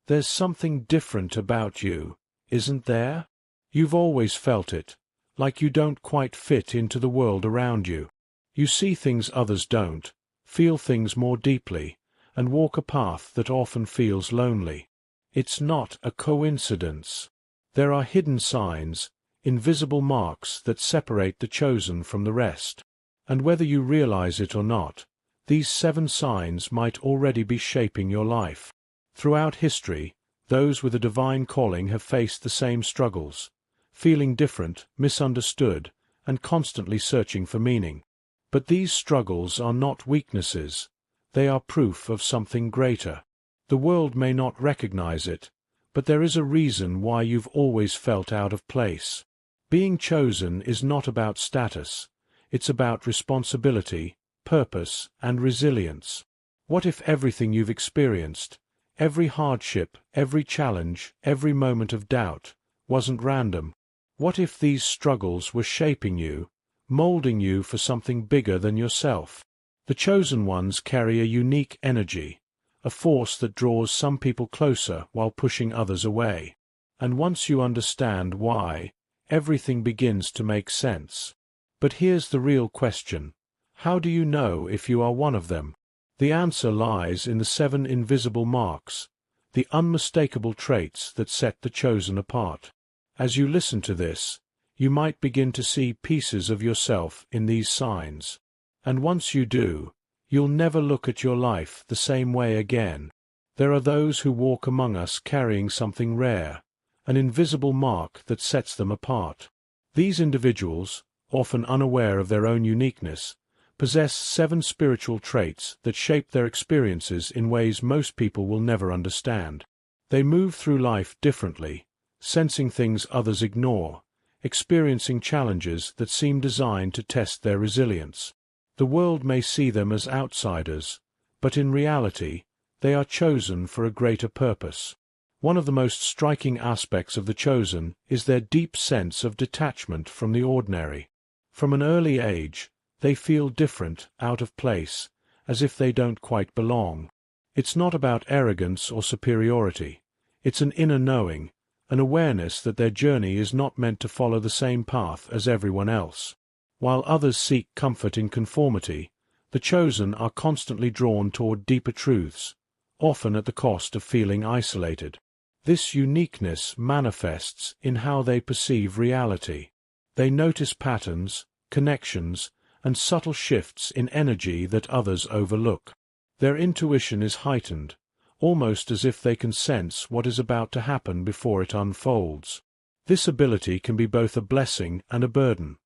There's something different about you, isn't there? You've always felt it, like you don't quite fit into the world around you. You see things others don't, feel things more deeply, and walk a path that often feels lonely. It's not a coincidence. There are hidden signs, invisible marks that separate the chosen from the rest. And whether you realize it or not, these 7 signs might already be shaping your life. Throughout history, those with a divine calling have faced the same struggles, feeling different, misunderstood, and constantly searching for meaning. But these struggles are not weaknesses, they are proof of something greater. The world may not recognize it, but there is a reason why you've always felt out of place. Being chosen is not about status, it's about responsibility, purpose, and resilience. What if everything you've experienced, every hardship, every challenge, every moment of doubt, wasn't random? What if these struggles were shaping you, molding you for something bigger than yourself? The chosen ones carry a unique energy, a force that draws some people closer while pushing others away. And once you understand why, everything begins to make sense. But here's the real question. How do you know if you are one of them? The answer lies in the 7 invisible marks, the unmistakable traits that set the chosen apart. As you listen to this, you might begin to see pieces of yourself in these signs. And once you do, you'll never look at your life the same way again. There are those who walk among us carrying something rare, an invisible mark that sets them apart. These individuals, often unaware of their own uniqueness, possess 7 spiritual traits that shape their experiences in ways most people will never understand. They move through life differently, sensing things others ignore, experiencing challenges that seem designed to test their resilience. The world may see them as outsiders, but in reality, they are chosen for a greater purpose. One of the most striking aspects of the chosen is their deep sense of detachment from the ordinary. From an early age, they feel different, out of place, as if they don't quite belong. It's not about arrogance or superiority. It's an inner knowing, an awareness that their journey is not meant to follow the same path as everyone else. While others seek comfort in conformity, the chosen are constantly drawn toward deeper truths, often at the cost of feeling isolated. This uniqueness manifests in how they perceive reality. They notice patterns, connections, and subtle shifts in energy that others overlook. Their intuition is heightened, almost as if they can sense what is about to happen before it unfolds. This ability can be both a blessing and a burden.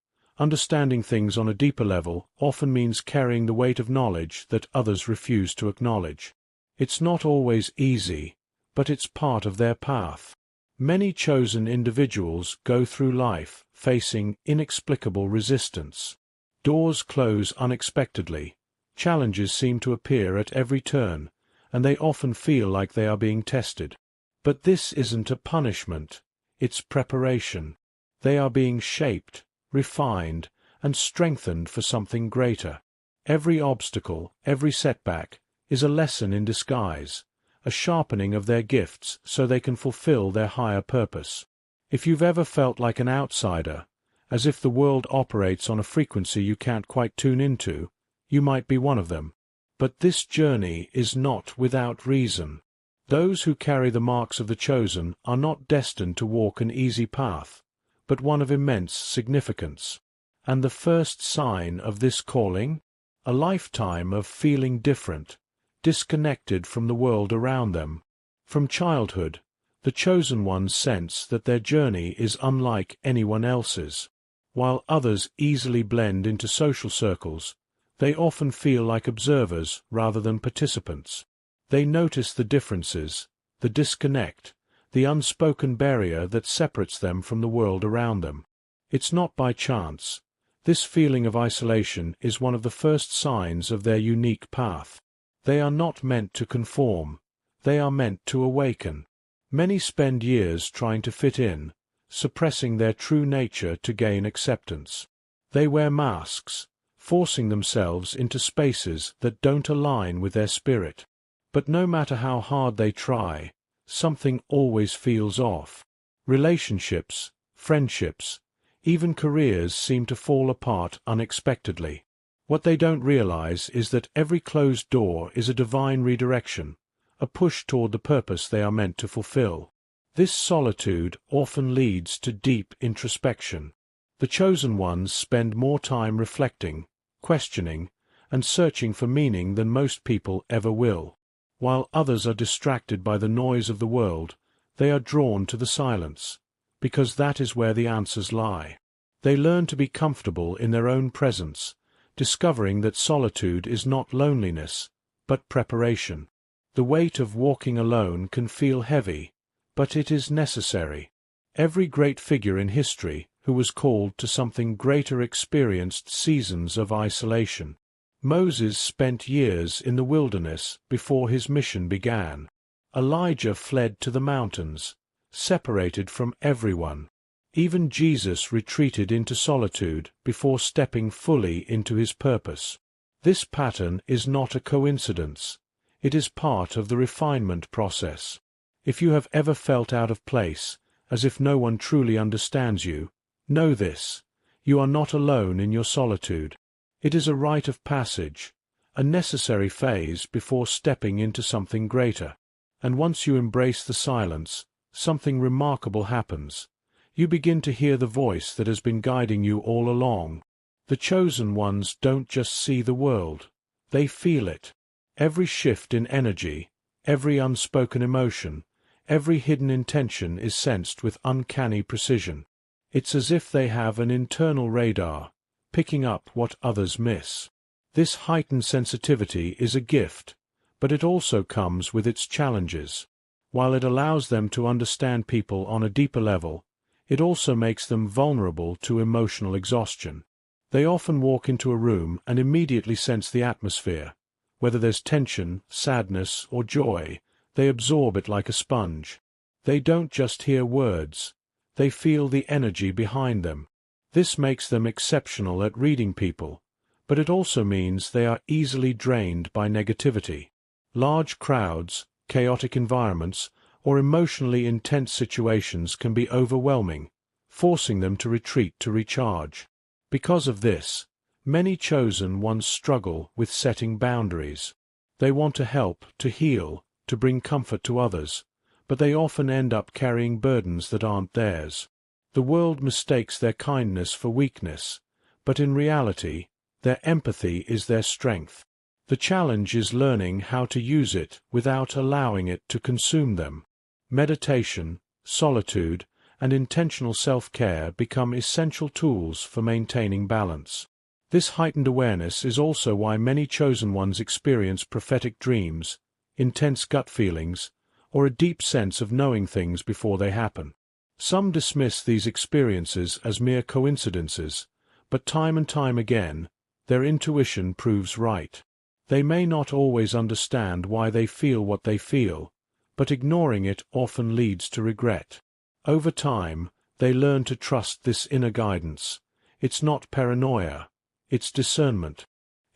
Understanding things on a deeper level often means carrying the weight of knowledge that others refuse to acknowledge. It's not always easy, but it's part of their path. Many chosen individuals go through life facing inexplicable resistance. Doors close unexpectedly, challenges seem to appear at every turn, and they often feel like they are being tested. But this isn't a punishment, it's preparation. They are being shaped, refined, and strengthened for something greater. Every obstacle, every setback, is a lesson in disguise, a sharpening of their gifts so they can fulfill their higher purpose. If you've ever felt like an outsider, as if the world operates on a frequency you can't quite tune into, you might be one of them. But this journey is not without reason. Those who carry the marks of the chosen are not destined to walk an easy path, but one of immense significance. And the first sign of this calling? A lifetime of feeling different, disconnected from the world around them. From childhood, the chosen ones sense that their journey is unlike anyone else's. While others easily blend into social circles, they often feel like observers rather than participants. They notice the differences, the disconnect, the unspoken barrier that separates them from the world around them. It's not by chance. This feeling of isolation is one of the first signs of their unique path. They are not meant to conform. They are meant to awaken. Many spend years trying to fit in, suppressing their true nature to gain acceptance. They wear masks, forcing themselves into spaces that don't align with their spirit. But no matter how hard they try, something always feels off. Relationships, friendships, even careers seem to fall apart unexpectedly. What they don't realize is that every closed door is a divine redirection, a push toward the purpose they are meant to fulfill. This solitude often leads to deep introspection. The chosen ones spend more time reflecting, questioning, and searching for meaning than most people ever will. While others are distracted by the noise of the world, they are drawn to the silence, because that is where the answers lie. They learn to be comfortable in their own presence, discovering that solitude is not loneliness, but preparation. The weight of walking alone can feel heavy, but it is necessary. Every great figure in history who was called to something greater experienced seasons of isolation. Moses spent years in the wilderness before his mission began. Elijah fled to the mountains, separated from everyone. Even Jesus retreated into solitude before stepping fully into his purpose. This pattern is not a coincidence. It is part of the refinement process. If you have ever felt out of place, as if no one truly understands you, know this: you are not alone in your solitude. It is a rite of passage, a necessary phase before stepping into something greater. And once you embrace the silence, something remarkable happens. You begin to hear the voice that has been guiding you all along. The chosen ones don't just see the world, they feel it. Every shift in energy, every unspoken emotion, every hidden intention is sensed with uncanny precision. It's as if they have an internal radar, picking up what others miss. This heightened sensitivity is a gift, but it also comes with its challenges. While it allows them to understand people on a deeper level, it also makes them vulnerable to emotional exhaustion. They often walk into a room and immediately sense the atmosphere. Whether there's tension, sadness, or joy, they absorb it like a sponge. They don't just hear words, they feel the energy behind them. This makes them exceptional at reading people, but it also means they are easily drained by negativity. Large crowds, chaotic environments, or emotionally intense situations can be overwhelming, forcing them to retreat to recharge. Because of this, many chosen ones struggle with setting boundaries. They want to help, to heal, to bring comfort to others, but they often end up carrying burdens that aren't theirs. The world mistakes their kindness for weakness, but in reality, their empathy is their strength. The challenge is learning how to use it without allowing it to consume them. Meditation, solitude, and intentional self-care become essential tools for maintaining balance. This heightened awareness is also why many chosen ones experience prophetic dreams, intense gut feelings, or a deep sense of knowing things before they happen. Some dismiss these experiences as mere coincidences, but time and time again, their intuition proves right. They may not always understand why they feel what they feel, but ignoring it often leads to regret. Over time, they learn to trust this inner guidance. It's not paranoia, it's discernment.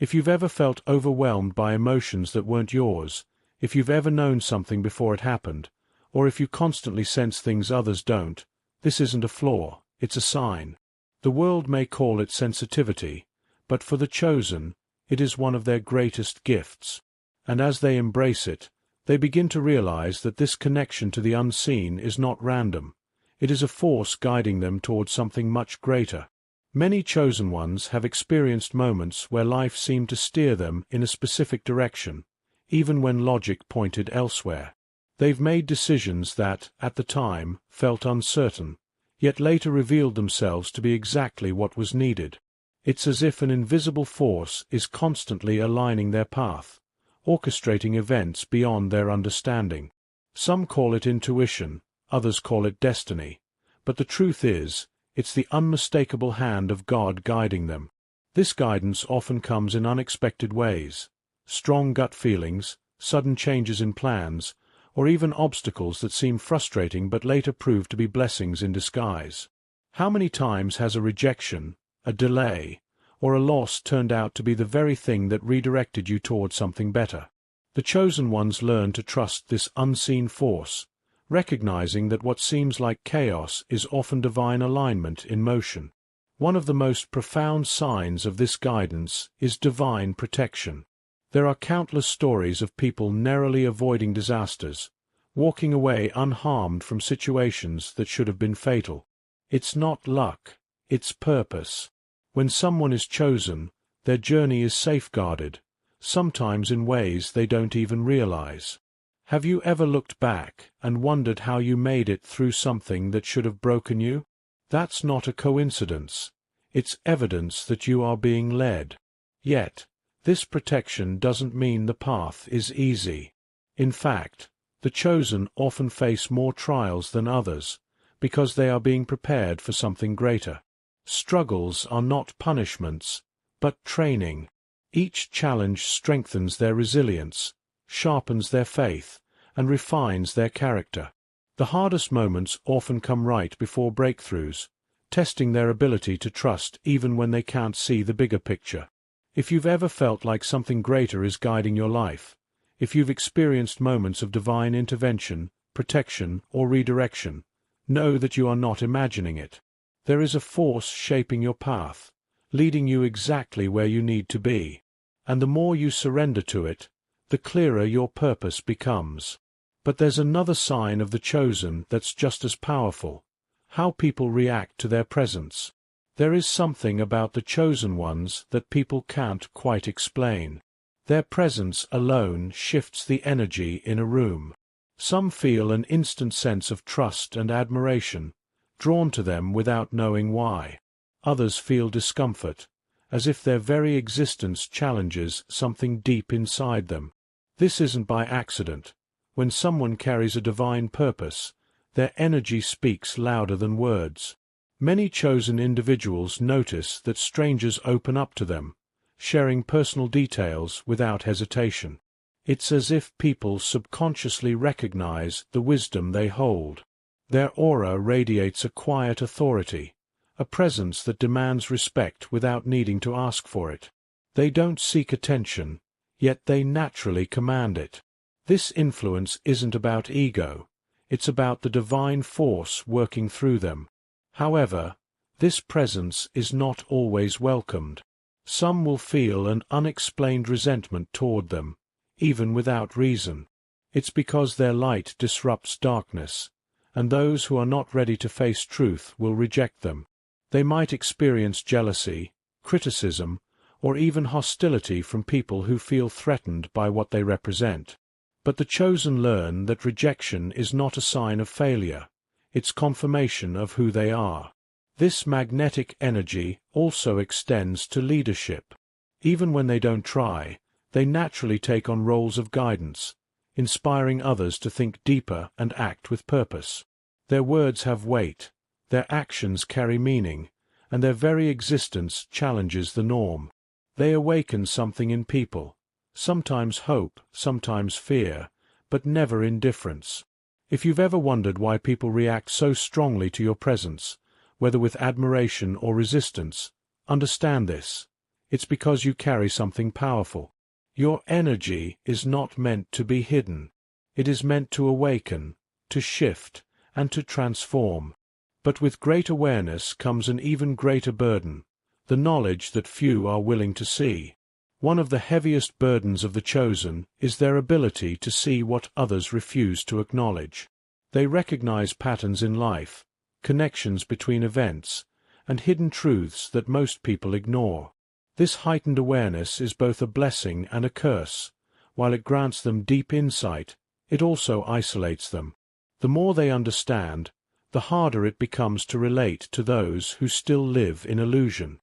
If you've ever felt overwhelmed by emotions that weren't yours, if you've ever known something before it happened, or if you constantly sense things others don't, this isn't a flaw, it's a sign. The world may call it sensitivity, but for the chosen, it is one of their greatest gifts. And as they embrace it, they begin to realize that this connection to the unseen is not random. It is a force guiding them towards something much greater. Many chosen ones have experienced moments where life seemed to steer them in a specific direction, even when logic pointed elsewhere. They've made decisions that, at the time, felt uncertain, yet later revealed themselves to be exactly what was needed. It's as if an invisible force is constantly aligning their path, orchestrating events beyond their understanding. Some call it intuition, others call it destiny, but the truth is, it's the unmistakable hand of God guiding them. This guidance often comes in unexpected ways: strong gut feelings, sudden changes in plans, or even obstacles that seem frustrating but later prove to be blessings in disguise. How many times has a rejection, a delay, or a loss turned out to be the very thing that redirected you toward something better? The chosen ones learn to trust this unseen force, recognizing that what seems like chaos is often divine alignment in motion. One of the most profound signs of this guidance is divine protection. There are countless stories of people narrowly avoiding disasters, walking away unharmed from situations that should have been fatal. It's not luck, it's purpose. When someone is chosen, their journey is safeguarded, sometimes in ways they don't even realize. Have you ever looked back and wondered how you made it through something that should have broken you? That's not a coincidence. It's evidence that you are being led. Yet, this protection doesn't mean the path is easy. In fact, the chosen often face more trials than others, because they are being prepared for something greater. Struggles are not punishments, but training. Each challenge strengthens their resilience, sharpens their faith, and refines their character. The hardest moments often come right before breakthroughs, testing their ability to trust even when they can't see the bigger picture. If you've ever felt like something greater is guiding your life, if you've experienced moments of divine intervention, protection, or redirection, know that you are not imagining it. There is a force shaping your path, leading you exactly where you need to be. And the more you surrender to it, the clearer your purpose becomes. But there's another sign of the chosen that's just as powerful: how people react to their presence. There is something about the chosen ones that people can't quite explain. Their presence alone shifts the energy in a room. Some feel an instant sense of trust and admiration, drawn to them without knowing why. Others feel discomfort, as if their very existence challenges something deep inside them. This isn't by accident. When someone carries a divine purpose, their energy speaks louder than words. Many chosen individuals notice that strangers open up to them, sharing personal details without hesitation. It's as if people subconsciously recognize the wisdom they hold. Their aura radiates a quiet authority, a presence that demands respect without needing to ask for it. They don't seek attention, yet they naturally command it. This influence isn't about ego, it's about the divine force working through them. However, this presence is not always welcomed. Some will feel an unexplained resentment toward them, even without reason. It's because their light disrupts darkness, and those who are not ready to face truth will reject them. They might experience jealousy, criticism, or even hostility from people who feel threatened by what they represent. But the chosen learn that rejection is not a sign of failure. It's confirmation of who they are. This magnetic energy also extends to leadership. Even when they don't try, they naturally take on roles of guidance, inspiring others to think deeper and act with purpose. Their words have weight, their actions carry meaning, and their very existence challenges the norm. They awaken something in people, sometimes hope, sometimes fear, but never indifference. If you've ever wondered why people react so strongly to your presence, whether with admiration or resistance, understand this. It's because you carry something powerful. Your energy is not meant to be hidden. It is meant to awaken, to shift, and to transform. But with great awareness comes an even greater burden, the knowledge that few are willing to see. One of the heaviest burdens of the chosen is their ability to see what others refuse to acknowledge. They recognize patterns in life, connections between events, and hidden truths that most people ignore. This heightened awareness is both a blessing and a curse. While it grants them deep insight, it also isolates them. The more they understand, the harder it becomes to relate to those who still live in illusion.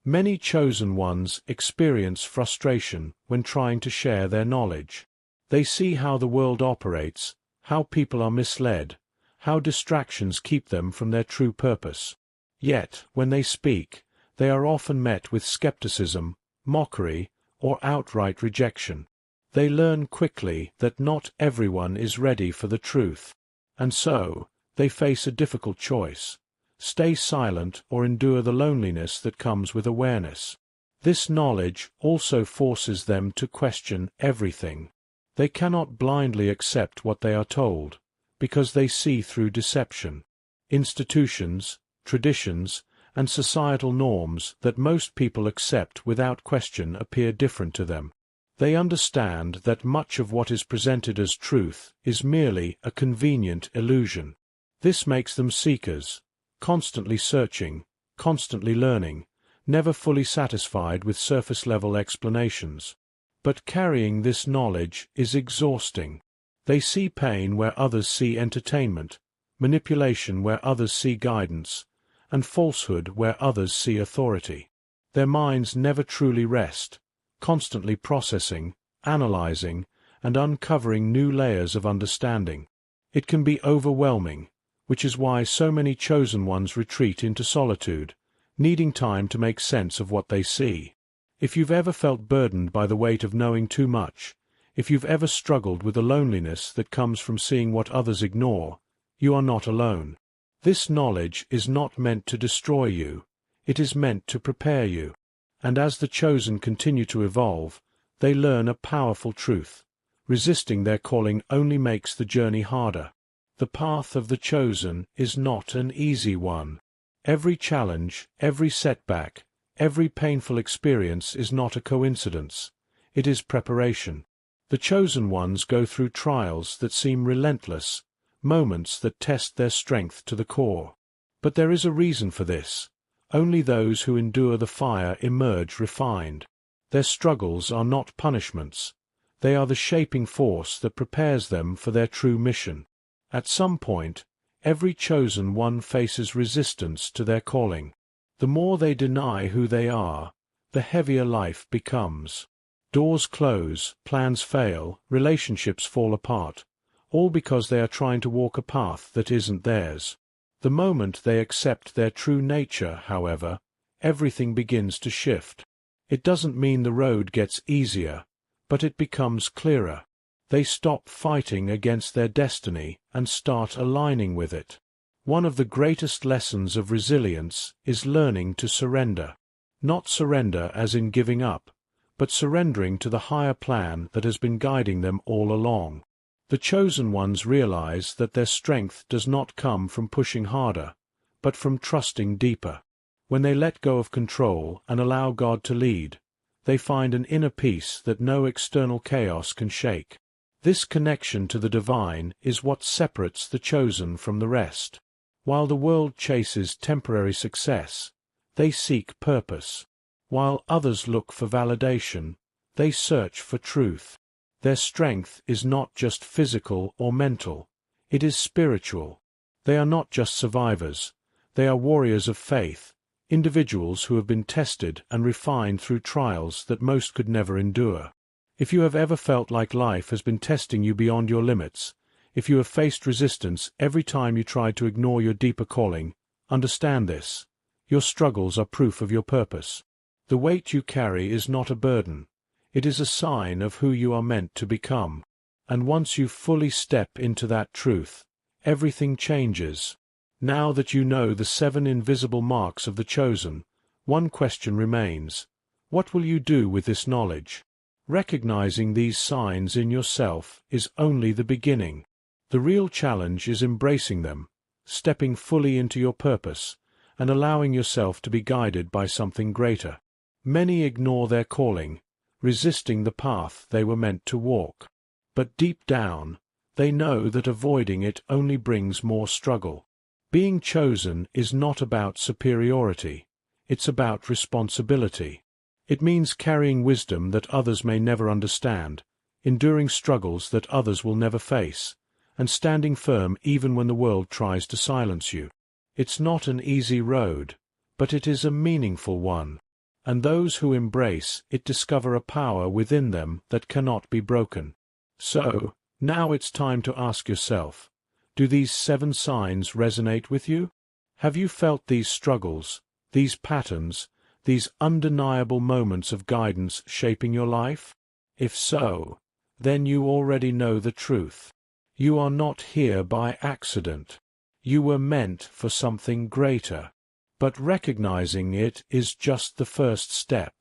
Many chosen ones experience frustration when trying to share their knowledge. They see how the world operates, how people are misled, how distractions keep them from their true purpose. Yet, when they speak, they are often met with skepticism, mockery, or outright rejection. They learn quickly that not everyone is ready for the truth, and so they face a difficult choice: stay silent or endure the loneliness that comes with awareness. This knowledge also forces them to question everything. They cannot blindly accept what they are told. because they see through deception. Institutions, traditions, and societal norms that most people accept without question appear different to them. They understand that much of what is presented as truth is merely a convenient illusion. This makes them seekers, constantly searching, constantly learning, never fully satisfied with surface-level explanations. But carrying this knowledge is exhausting. They see pain where others see entertainment, manipulation where others see guidance, and falsehood where others see authority. Their minds never truly rest, constantly processing, analyzing, and uncovering new layers of understanding. It can be overwhelming, which is why so many chosen ones retreat into solitude, needing time to make sense of what they see. If you've ever felt burdened by the weight of knowing too much, if you've ever struggled with the loneliness that comes from seeing what others ignore, you are not alone. This knowledge is not meant to destroy you, it is meant to prepare you. And as the chosen continue to evolve, they learn a powerful truth. Resisting their calling only makes the journey harder. The path of the chosen is not an easy one. Every challenge, every setback, every painful experience is not a coincidence. It is preparation. The chosen ones go through trials that seem relentless, moments that test their strength to the core. But there is a reason for this. Only those who endure the fire emerge refined. Their struggles are not punishments. They are the shaping force that prepares them for their true mission. At some point, every chosen one faces resistance to their calling. The more they deny who they are, the heavier life becomes. Doors close, plans fail, relationships fall apart, all because they are trying to walk a path that isn't theirs. The moment they accept their true nature, however, everything begins to shift. It doesn't mean the road gets easier, but it becomes clearer. They stop fighting against their destiny and start aligning with it. One of the greatest lessons of resilience is learning to surrender. Not surrender as in giving up, but surrendering to the higher plan that has been guiding them all along. The chosen ones realize that their strength does not come from pushing harder, but from trusting deeper. When they let go of control and allow God to lead, they find an inner peace that no external chaos can shake. This connection to the divine is what separates the chosen from the rest. While the world chases temporary success, they seek purpose. While others look for validation, they search for truth. Their strength is not just physical or mental, it is spiritual. They are not just survivors, they are warriors of faith, individuals who have been tested and refined through trials that most could never endure. If you have ever felt like life has been testing you beyond your limits, if you have faced resistance every time you tried to ignore your deeper calling, understand this. Your struggles are proof of your purpose. The weight you carry is not a burden. It is a sign of who you are meant to become. And once you fully step into that truth, everything changes. Now that you know the 7 invisible marks of the chosen, one question remains. What will you do with this knowledge? Recognizing these signs in yourself is only the beginning. The real challenge is embracing them, stepping fully into your purpose, and allowing yourself to be guided by something greater. Many ignore their calling, resisting the path they were meant to walk. But deep down, they know that avoiding it only brings more struggle. Being chosen is not about superiority, it's about responsibility. It means carrying wisdom that others may never understand, enduring struggles that others will never face, and standing firm even when the world tries to silence you. It's not an easy road, but it is a meaningful one. And those who embrace it discover a power within them that cannot be broken. So, now it's time to ask yourself, do these 7 signs resonate with you? Have you felt these struggles, these patterns, these undeniable moments of guidance shaping your life? If so, then you already know the truth. You are not here by accident. You were meant for something greater. But recognizing it is just the first step.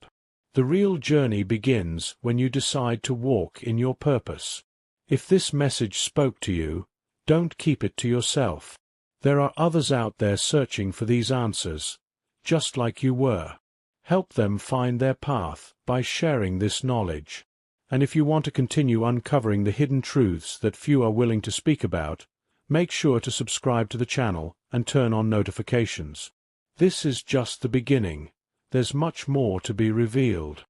The real journey begins when you decide to walk in your purpose. If this message spoke to you, Don't keep it to yourself. There are others out there searching for these answers, just like you were. Help them find their path by sharing this knowledge. And if you want to continue uncovering the hidden truths that few are willing to speak about, make sure to subscribe to the channel and turn on notifications. This is just the beginning. There's much more to be revealed.